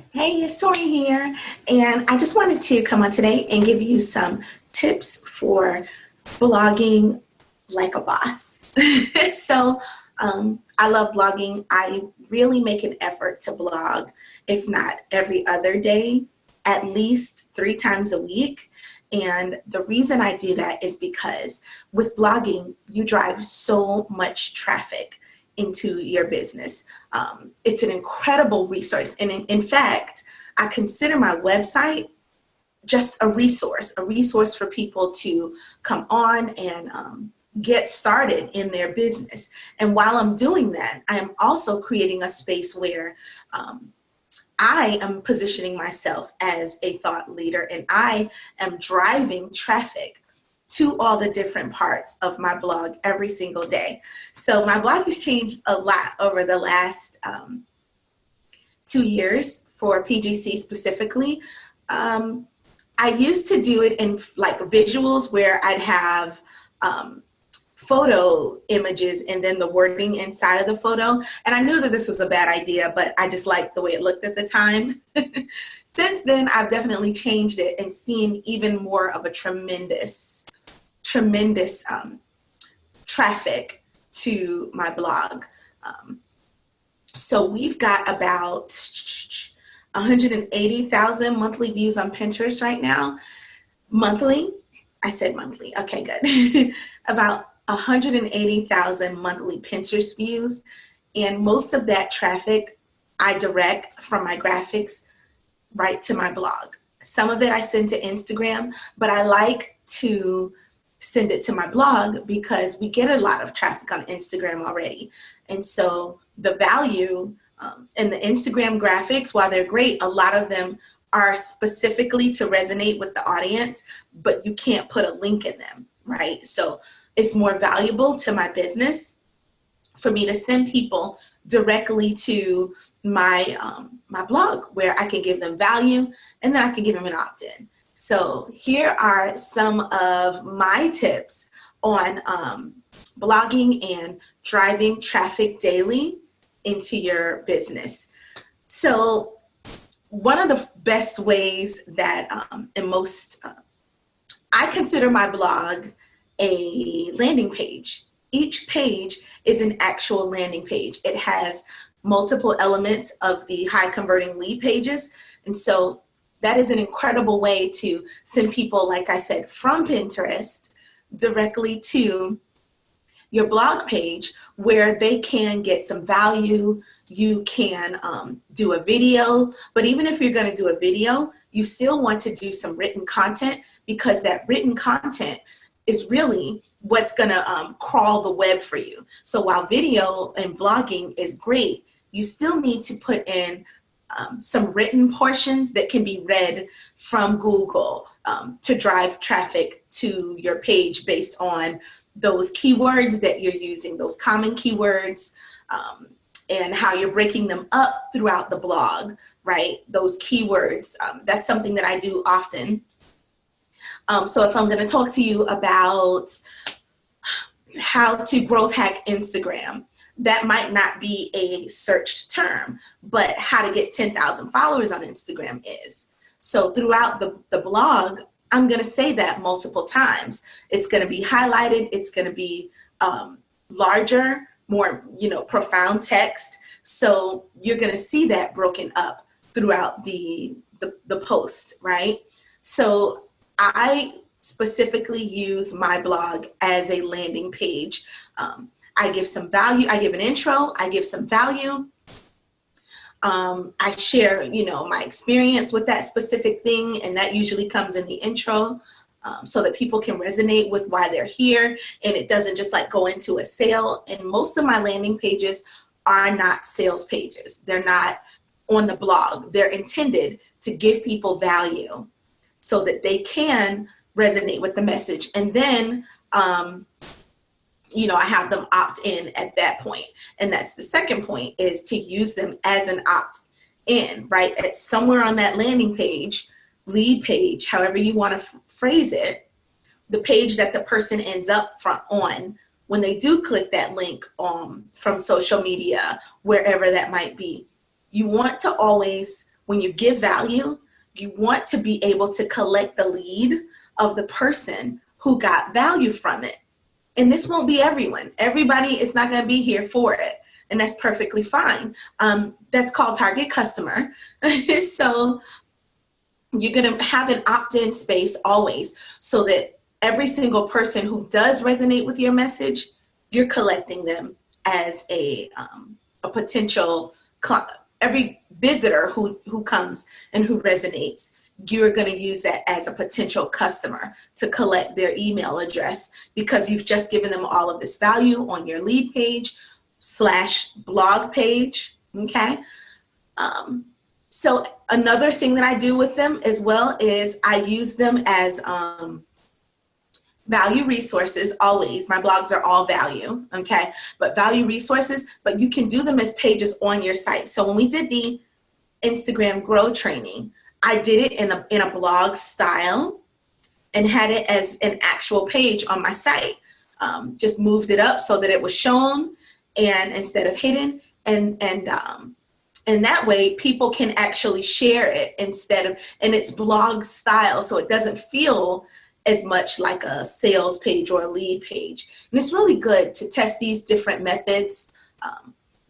Hey, it's Tori here, and I just wanted to come on today and give you some tips for blogging like a boss. I love blogging. I really make an effort to blog, if not every other day, at least 3 times a week. And the reason I do that is because with blogging, you drive so much traffic into your business. It's an incredible resource. And in fact, I consider my website just a resource for people to come on and get started in their business. And while I'm doing that, I am also creating a space where I am positioning myself as a thought leader, and I am driving traffic to all the different parts of my blog every single day. So my blog has changed a lot over the last 2 years for PGC specifically. I used to do it in like visuals where I'd have photo images and then the wording inside of the photo. And I knew that this was a bad idea, but I just liked the way it looked at the time. Since then, I've definitely changed it and seen even more of a tremendous traffic to my blog. So we've got about 180,000 monthly views on Pinterest right now. Monthly, I said monthly, okay, good. About 180,000 monthly Pinterest views. And most of that traffic I direct from my graphics right to my blog. Some of it I send to Instagram, but I like to send it to my blog because we get a lot of traffic on Instagram already. And so the value in the Instagram graphics, while they're great, a lot of them are specifically to resonate with the audience, but you can't put a link in them, right? So it's more valuable to my business for me to send people directly to my my blog where I can give them value and then I can give them an opt-in. So here are some of my tips on blogging and driving traffic daily into your business. So one of the best ways that I consider my blog a landing page. Each page is an actual landing page. It has multiple elements of the high converting lead pages. And so that is an incredible way to send people, like I said, from Pinterest directly to your blog page where they can get some value. You can do a video, but even if you're going to do a video, you still want to do some written content because that written content is really what's going to crawl the web for you. So while video and vlogging is great, you still need to put in some written portions that can be read from Google to drive traffic to your page based on those keywords that you're using, those common keywords, and how you're breaking them up throughout the blog, right? Those keywords, that's something that I do often. So if I'm going to talk to you about how to growth hack Instagram, that might not be a searched term, but how to get 10,000 followers on Instagram is. So throughout the blog, I'm going to say that multiple times. It's going to be highlighted. It's going to be larger, more, profound text. So you're going to see that broken up throughout the post, right? So I specifically use my blog as a landing page. I give some value. I give an intro. I give some value. I share, my experience with that specific thing, and that usually comes in the intro so that people can resonate with why they're here, and it doesn't just like go into a sale. And most of my landing pages are not sales pages. They're not on the blog. They're intended to give people value so that they can resonate with the message. And then, I have them opt in at that point. And that's the second point, is to use them as an opt in, right? At somewhere on that landing page, lead page, however you want to phrase it, the page that the person ends up on when they do click that link from social media, wherever that might be. You want to always, when you give value, you want to be able to collect the lead of the person who got value from it. And this won't be everyone. Everybody is not going to be here for it. And that's perfectly fine. That's called target customer. So you're going to have an opt-in space always, so that every single person who does resonate with your message, you're collecting them as a potential client. Every visitor who comes and who resonates, you're going to use that as a potential customer to collect their email address, because you've just given them all of this value on your lead page / blog page. Okay. So another thing that I do with them as well is I use them as value resources. Always, my blogs are all value, okay, but value resources, but you can do them as pages on your site. So when we did the Instagram Grow training, I did it in a blog style and had it as an actual page on my site. Just moved it up so that it was shown and instead of hidden, and that way people can actually share it instead of, and it's blog style, so it doesn't feel as much like a sales page or a lead page. And it's really good to test these different methods,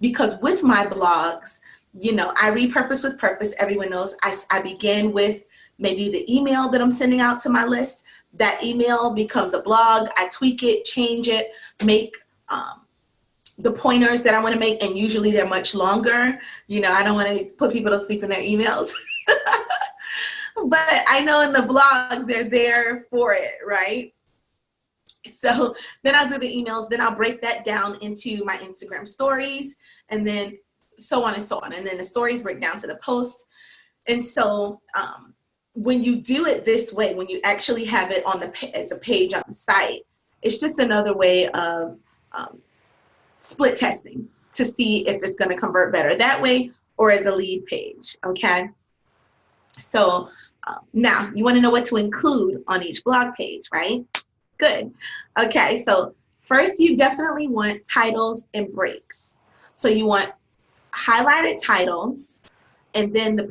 because with my blogs, you know, I repurpose with purpose. Everyone knows I begin with maybe the email that I'm sending out to my list. That email becomes a blog. I tweak it, change it, make the pointers that I want to make, and usually they're much longer. You know, I don't want to put people to sleep in their emails. But I know in the blog, they're there for it, right? So then I'll do the emails, then I'll break that down into my Instagram stories, and then so on and so on. And then the stories break down to the post. And so when you do it this way, when you actually have it on as a page on the site, it's just another way of split testing to see if it's going to convert better that way or as a lead page, okay? So now you want to know what to include on each blog page, right? Good. Okay, so first you definitely want titles and breaks. So you want highlighted titles and then the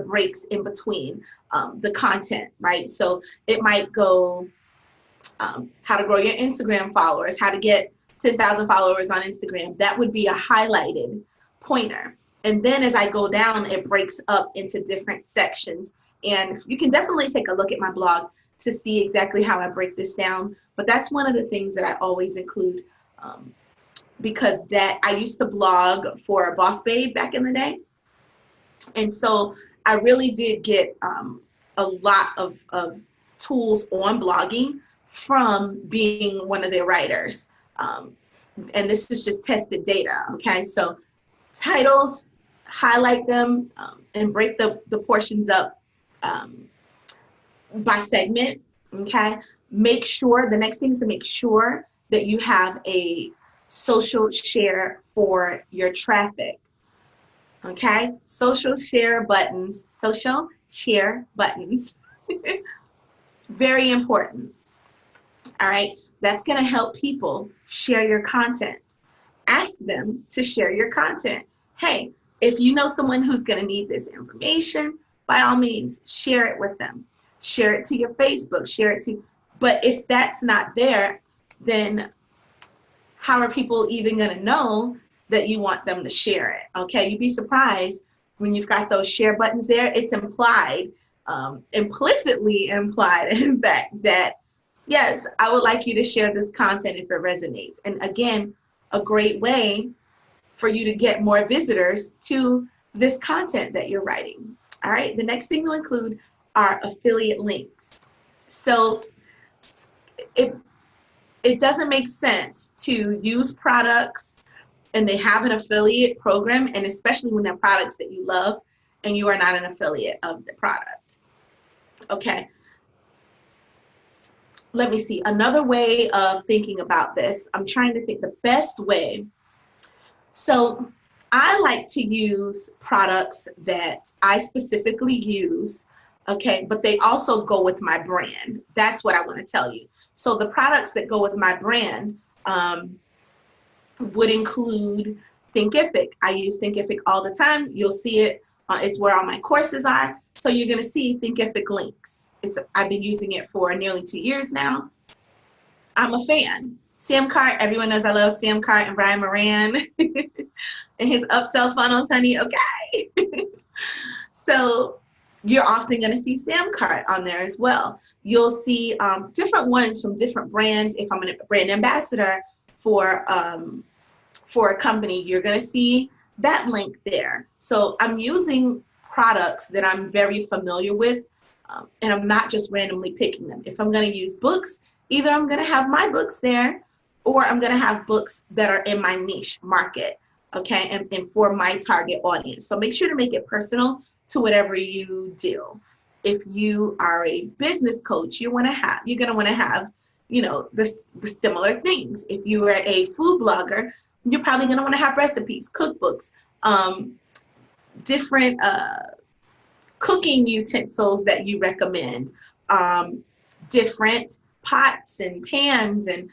breaks in between the content, right? So it might go how to grow your Instagram followers, how to get 10,000 followers on Instagram. That would be a highlighted pointer. And then as I go down, it breaks up into different sections. And you can definitely take a look at my blog to see exactly how I break this down. But that's one of the things that I always include, because that I used to blog for Boss Babe back in the day. And so I really did get a lot of tools on blogging from being one of their writers. And this is just tested data, okay? So titles, highlight them, and break the portions up by segment, okay? Make sure, the next thing is to make sure that you have a social share for your traffic, okay? Social share buttons, very important, all right? That's gonna help people share your content. Ask them to share your content. Hey, if you know someone who's gonna need this information, by all means, share it with them. Share it to your Facebook, share it to, but if that's not there, then how are people even gonna know that you want them to share it, okay? You'd be surprised when you've got those share buttons there. It's implied, implicitly implied, in fact, that yes, I would like you to share this content if it resonates. And again, a great way for you to get more visitors to this content that you're writing. All right, the next thing to include are affiliate links. So it doesn't make sense to use products and they have an affiliate program, and especially when they're products that you love and you are not an affiliate of the product. Okay. Let me see, another way of thinking about this, I'm trying to think the best way. So I like to use products that I specifically use, okay, but they also go with my brand. That's what I want to tell you. So the products that go with my brand would include Thinkific. I use Thinkific all the time. You'll see it It's where all my courses are. So you're going to see Thinkific Links. I've been using it for nearly 2 years now. I'm a fan. Sam Cart, everyone knows I love Sam Cart and Brian Moran and his upsell funnels, honey. Okay. So you're often going to see Sam Cart on there as well. You'll see different ones from different brands. If I'm a brand ambassador for a company, you're going to see that link there. So I'm using products that I'm very familiar with, and I'm not just randomly picking them. If I'm going to use books, either I'm going to have my books there, or I'm going to have books that are in my niche market, okay, and for my target audience. So make sure to make it personal to whatever you do. If you are a business coach, you're going to want to have, the similar things. If you are a food blogger, you're probably going to want to have recipes, cookbooks, different cooking utensils that you recommend, different pots and pans, and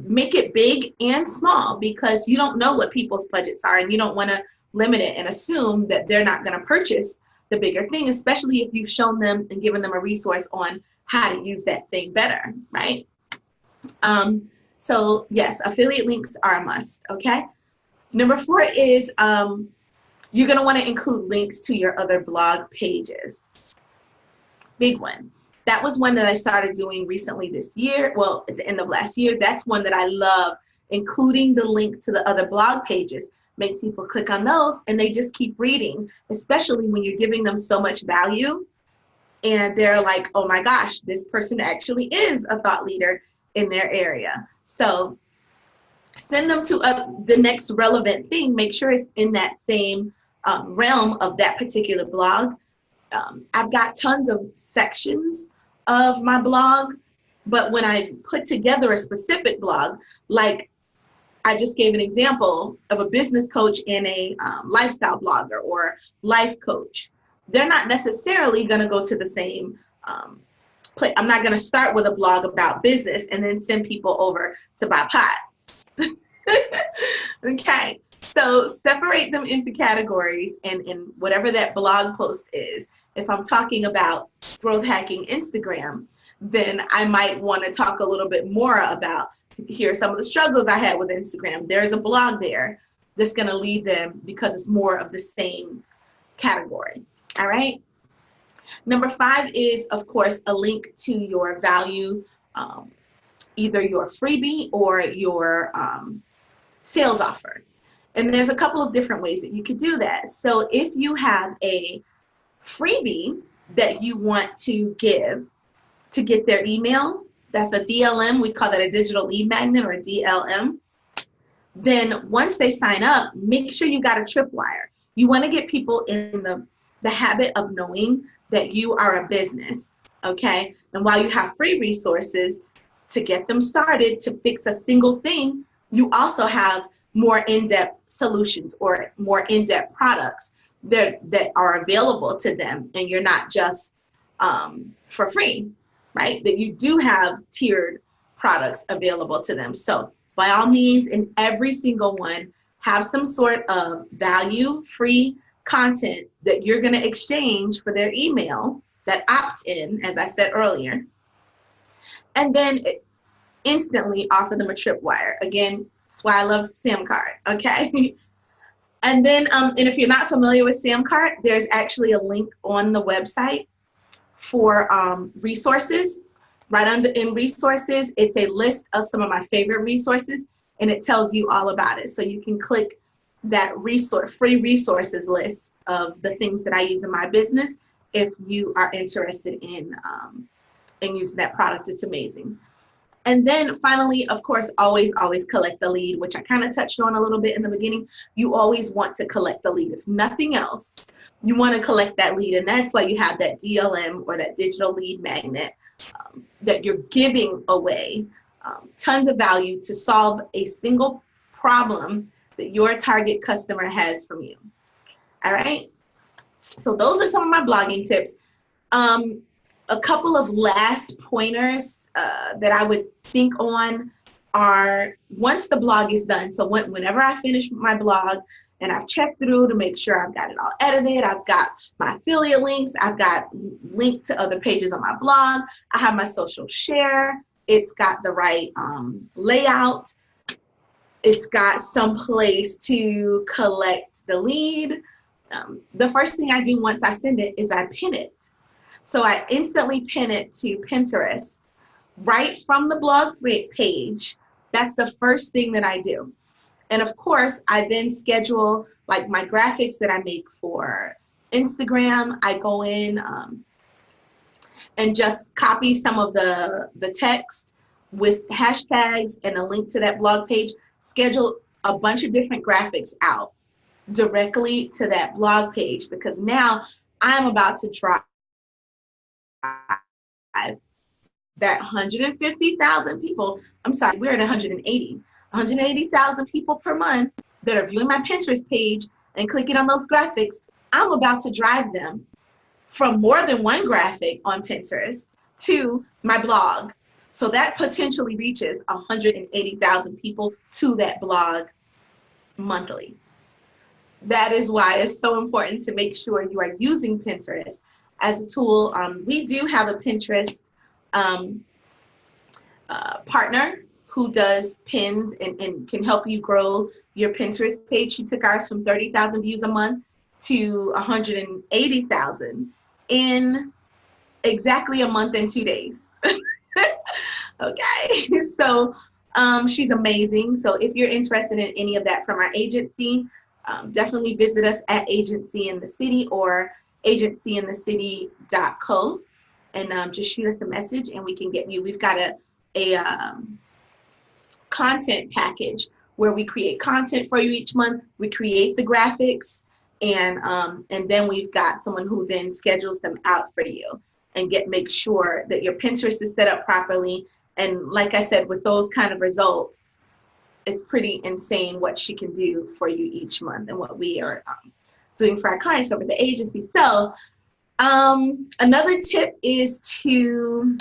make it big and small, because you don't know what people's budgets are, and you don't want to limit it and assume that they're not going to purchase the bigger thing, especially if you've shown them and given them a resource on how to use that thing better, right? So yes, affiliate links are a must, okay? Number 4 is you're going to want to include links to your other blog pages. Big one. That was one that I started doing recently this year. Well, at the end of last year. That's one that I love, including the link to the other blog pages. Makes people click on those and they just keep reading, especially when you're giving them so much value and they're like, oh my gosh, this person actually is a thought leader in their area. So send them to the next relevant thing. Make sure it's in that same realm of that particular blog. I've got tons of sections of my blog, but when I put together a specific blog, like I just gave an example of a business coach and a lifestyle blogger or life coach, they're not necessarily going to go to the same place. I'm not going to start with a blog about business and then send people over to buy pots. Okay. So separate them into categories, and in whatever that blog post is. If I'm talking about growth hacking Instagram, then I might want to talk a little bit more about, here are some of the struggles I had with Instagram. There's a blog there that's going to lead them, because it's more of the same category. All right. Number 5 is, of course, a link to your value, either your freebie or your sales offer. And there's a couple of different ways that you could do that. So if you have a freebie that you want to give to get their email, that's a DLM. We call that a digital lead magnet, or a DLM. Then once they sign up, make sure you got a tripwire. You want to get people in the habit of knowing that you are a business, okay? And while you have free resources to get them started to fix a single thing, you also have more in-depth solutions or more in-depth products that are available to them, and you're not just for free, right? That you do have tiered products available to them. So by all means, in every single one, have some sort of value, free content that you're going to exchange for their email, that opt-in, as I said earlier, and then instantly offer them a tripwire. Again, that's why I love Samcart, okay? And then, and if you're not familiar with Samcart, there's actually a link on the website for resources. Right under in resources, it's a list of some of my favorite resources, and it tells you all about it. So you can click that free resources list of the things that I use in my business if you are interested in using that product. It's amazing. And then finally, of course, always collect the lead, which I kind of touched on a little bit in the beginning. You always want to collect the lead. If nothing else, you want to collect that lead. And that's why you have that DLM, or that digital lead magnet, that you're giving away tons of value to solve a single problem that your target customer has from you. All right. So those are some of my blogging tips. A couple of last pointers that I would think on are, once the blog is done, so whenever I finish my blog and I've checked through to make sure I've got it all edited. I've got my affiliate links. I've got linked to other pages on my blog. I have my social share. It's got the right layout. It's got some place to collect the lead. The first thing I do once I send it is I pin it. So I instantly pin it to Pinterest right from the blog page. That's the first thing that I do. And of course, I then schedule like my graphics that I make for Instagram. I go in and just copy some of the text with hashtags and a link to that blog page, schedule a bunch of different graphics out directly to that blog page, because now I'm about to drive that 150,000 people. I'm sorry, we're at 180,000 people per month that are viewing my Pinterest page and clicking on those graphics. I'm about to drive them from more than one graphic on Pinterest to my blog. So that potentially reaches 180,000 people to that blog monthly. That is why it's so important to make sure you are using Pinterest as a tool. We do have a Pinterest partner who does pins and can help you grow your Pinterest page. She took ours from 30,000 views a month to 180,000 in exactly a month and 2 days. Okay, so she's amazing. So if you're interested in any of that from our agency, definitely visit us at Agency in the City or agencyinthecity.co and just shoot us a message and we can get you. We've got a content package where we create content for you each month. We create the graphics and then we've got someone who then schedules them out for you and make sure that your Pinterest is set up properly. And like I said, with those kind of results, it's pretty insane what she can do for you each month and what we are doing for our clients over the agency. So another tip is to,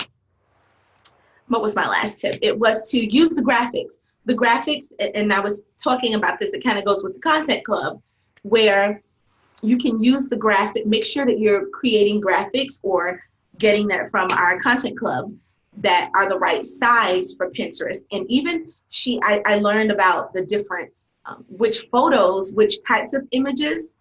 what was my last tip? It was to use the graphics. The graphics, and I was talking about this, it kind of goes with the Content Club, where you can use the graphic, make sure that you're creating graphics or getting that from our Content Club that are the right size for Pinterest. And even I learned about the different, which photos, which types of images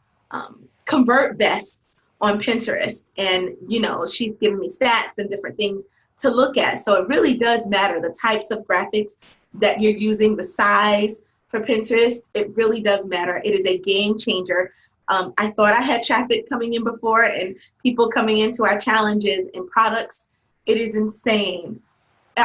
convert best on Pinterest. And, you know, she's giving me stats and different things to look at. So it really does matter the types of graphics that you're using, the size for Pinterest. It really does matter. It is a game changer. I thought I had traffic coming in before and people coming into our challenges and products. It is insane.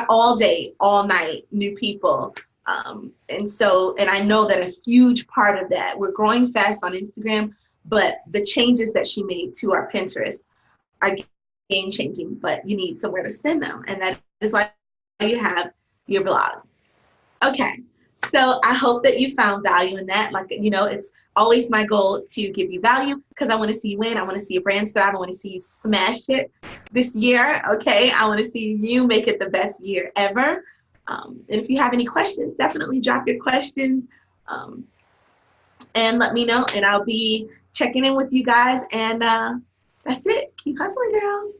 All day, all night, new people. And I know that a huge part of that, we're growing fast on Instagram, but the changes that she made to our Pinterest are game changing, but you need somewhere to send them. And that is why you have your blog. Okay. So I hope that you found value in that. Like, you know, it's always my goal to give you value because I want to see you win. I want to see your brand thrive. I want to see you smash it this year. Okay. I want to see you make it the best year ever. And if you have any questions, definitely drop your questions and let me know. And I'll be checking in with you guys. And that's it. Keep hustling, girls.